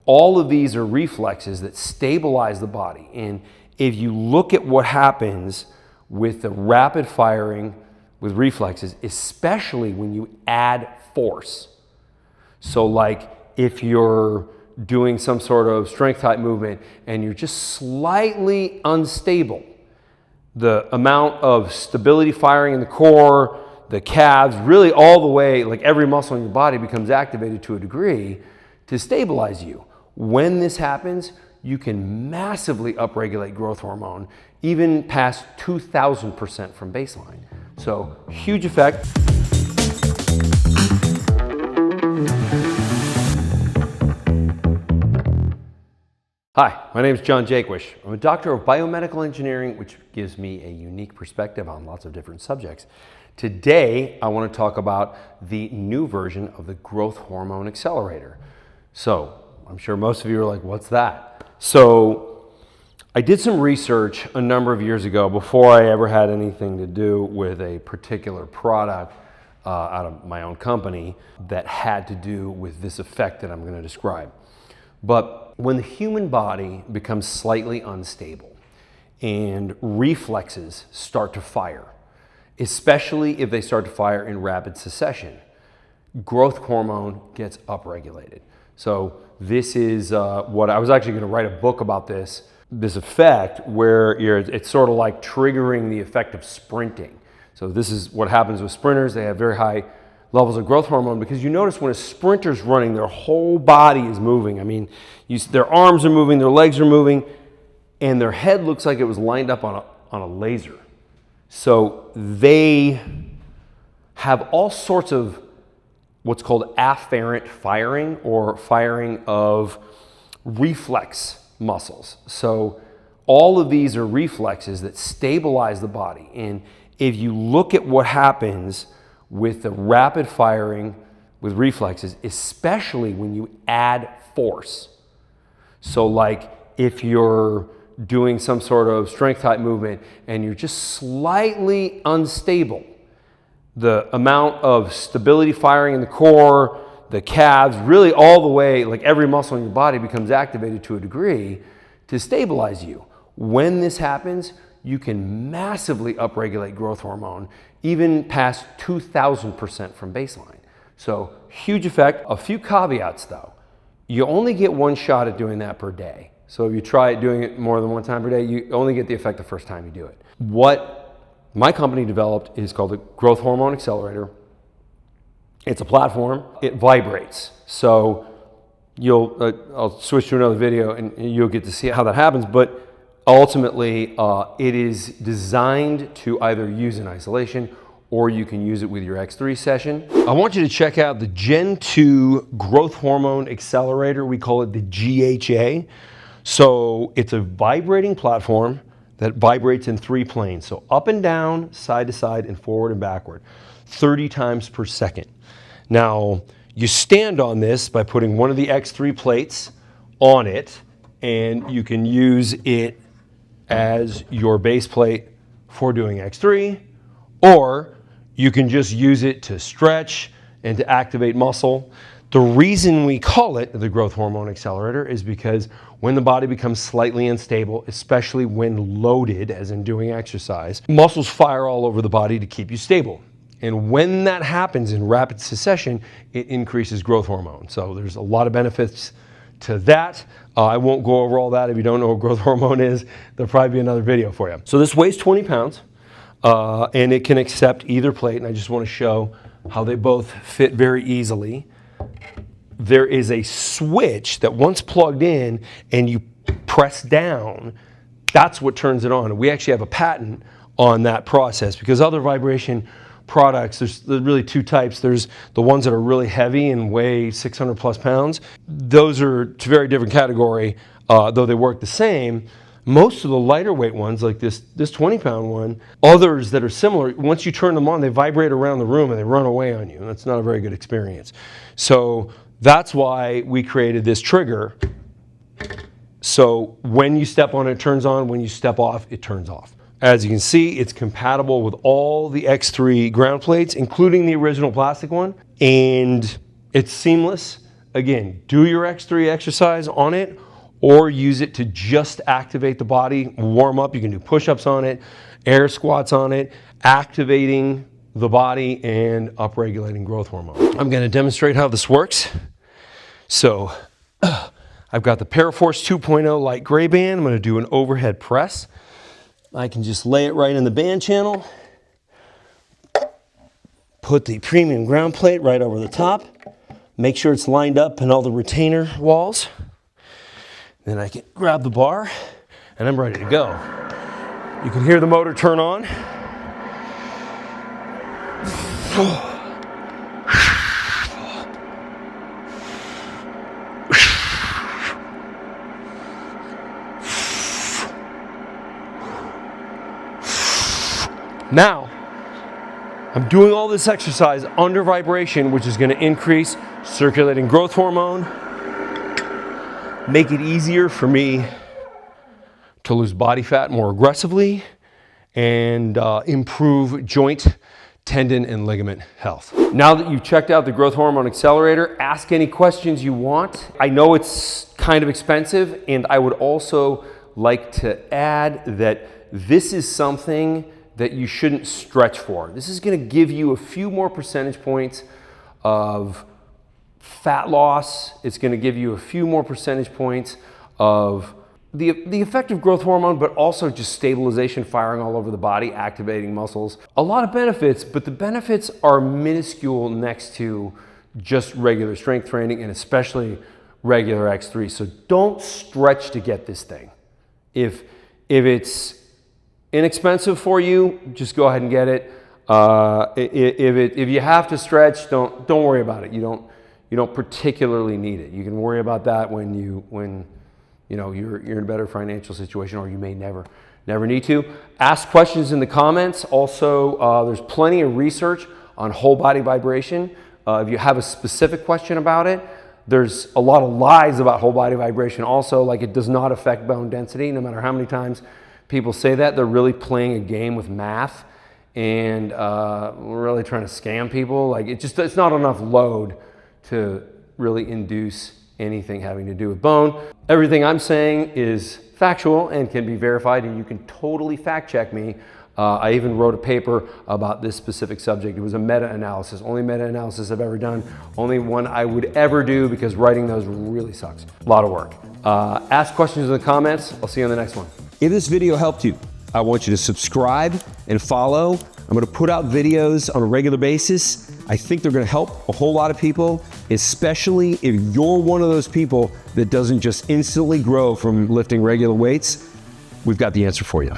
all of these are reflexes that stabilize the body. And if you look at what happens with the rapid firing with reflexes, especially when you add force. So like if you're doing some sort of strength type movement and you're just slightly unstable, the amount of stability firing in the core, the calves, really all the way, like every muscle in your body becomes activated to a degree to stabilize you. When this happens, you can massively upregulate growth hormone, even past 2,000% from baseline. So huge effect. Hi, my name is John Jaquish. I'm a doctor of biomedical engineering, which gives me a unique perspective on lots of different subjects. Today, I want to talk about the new version of the Growth Hormone Accelerator. So, I'm sure most of you are like, what's that? So, I did some research a number of years ago before I ever had anything to do with a particular product out of my own company that had to do with this effect that I'm going to describe. But when the human body becomes slightly unstable and reflexes start to fire, especially if they start to fire in rapid succession, growth hormone gets upregulated. So this is what I was actually going to write a book about this effect where it's sort of like triggering the effect of sprinting. So this is what happens with sprinters. They have very high levels of growth hormone because you notice when a sprinter's running, their whole body is moving. I mean, their arms are moving, their legs are moving, and their head looks like it was lined up on a laser. So they have all sorts of what's called afferent firing or firing of reflex muscles. So all of these are reflexes that stabilize the body. And if you look at what happens with the rapid firing with reflexes, especially when you add force. So like if you're doing some sort of strength type movement and you're just slightly unstable, the amount of stability firing in the core, the calves, really all the way, like every muscle in your body becomes activated to a degree to stabilize you. When this happens, you can massively upregulate growth hormone, even past 2,000% from baseline. So huge effect. A few caveats though. You only get one shot at doing that per day. So if you try doing it more than one time per day, you only get the effect the first time you do it. What my company developed is called the Growth Hormone Accelerator. It's a platform. It vibrates. So I'll switch to another video and you'll get to see how that happens. But ultimately, it is designed to either use in isolation or you can use it with your X3 session. I want you to check out the Gen 2 Growth Hormone Accelerator. We call it the GHA. So it's a vibrating platform that vibrates in 3 planes. So up and down, side to side, and forward and backward, 30 times per second. Now, you stand on this by putting one of the X3 plates on it, and you can use it as your base plate for doing X3, or you can just use it to stretch and to activate muscle. The reason we call it the Growth Hormone Accelerator is because when the body becomes slightly unstable, especially when loaded, as in doing exercise, muscles fire all over the body to keep you stable. And when that happens in rapid succession, it increases growth hormone. So there's a lot of benefits to that. I won't go over all that. If you don't know what growth hormone is, there'll probably be another video for you. So this weighs 20 pounds and it can accept either plate. And I just want to show how they both fit very easily. There is a switch that once plugged in and you press down, that's what turns it on. And we actually have a patent on that process because other vibration products, there's really 2 types. There's the ones that are really heavy and weigh 600 plus pounds. Those are a very different category, though they work the same. Most of the lighter weight ones, like this 20-pound one, others that are similar, once you turn them on, they vibrate around the room and they run away on you. And that's not a very good experience. So that's why we created this trigger. So when you step on it, it turns on. When you step off, it turns off. As you can see, it's compatible with all the X3 ground plates, including the original plastic one, and it's seamless. again, do your X3 exercise on it or use it to just activate the body, warm up. You can do push-ups on it, air squats on it, activating the body and upregulating growth hormone. I'm going to demonstrate how this works. So I've got the Paraforce 2.0 light gray band. I'm going to do an overhead press. I can just lay it right in the band channel. Put the premium ground plate right over the top. Make sure it's lined up in all the retainer walls. Then I can grab the bar and I'm ready to go. You can hear the motor turn on. Now, I'm doing all this exercise under vibration, which is going to increase circulating growth hormone, make it easier for me to lose body fat more aggressively, and improve joint, tendon, and ligament health. Now that you've checked out the Growth Hormone Accelerator, ask any questions you want. I know it's kind of expensive, and I would also like to add that this is something that you shouldn't stretch for. This is going to give you a few more percentage points of fat loss. It's going to give you a few more percentage points of the effect of growth hormone, but also just stabilization, firing all over the body, activating muscles. A lot of benefits, but the benefits are minuscule next to just regular strength training and especially regular X3. So don't stretch to get this thing. If it's inexpensive for you, just go ahead and get it. If you have to stretch, don't worry about it. You don't particularly need it. You can worry about that when you're in a better financial situation, or you may never need to. Ask questions in the comments. Also, there's plenty of research on whole body vibration. If you have a specific question about it, there's a lot of lies about whole body vibration also, like it does not affect bone density. No matter how many times people say that, they're really playing a game with math and we're really trying to scam people. Like it's not enough load to really induce anything having to do with bone. Everything I'm saying is factual and can be verified, and you can totally fact check me. I even wrote a paper about this specific subject. It was a meta-analysis, only meta-analysis I've ever done, only one I would ever do, because writing those really sucks. A lot of work. Ask questions in the comments. I'll see you on the next one. If this video helped you, I want you to subscribe and follow. I'm going to put out videos on a regular basis. I think they're going to help a whole lot of people, especially if you're one of those people that doesn't just instantly grow from lifting regular weights. We've got the answer for you.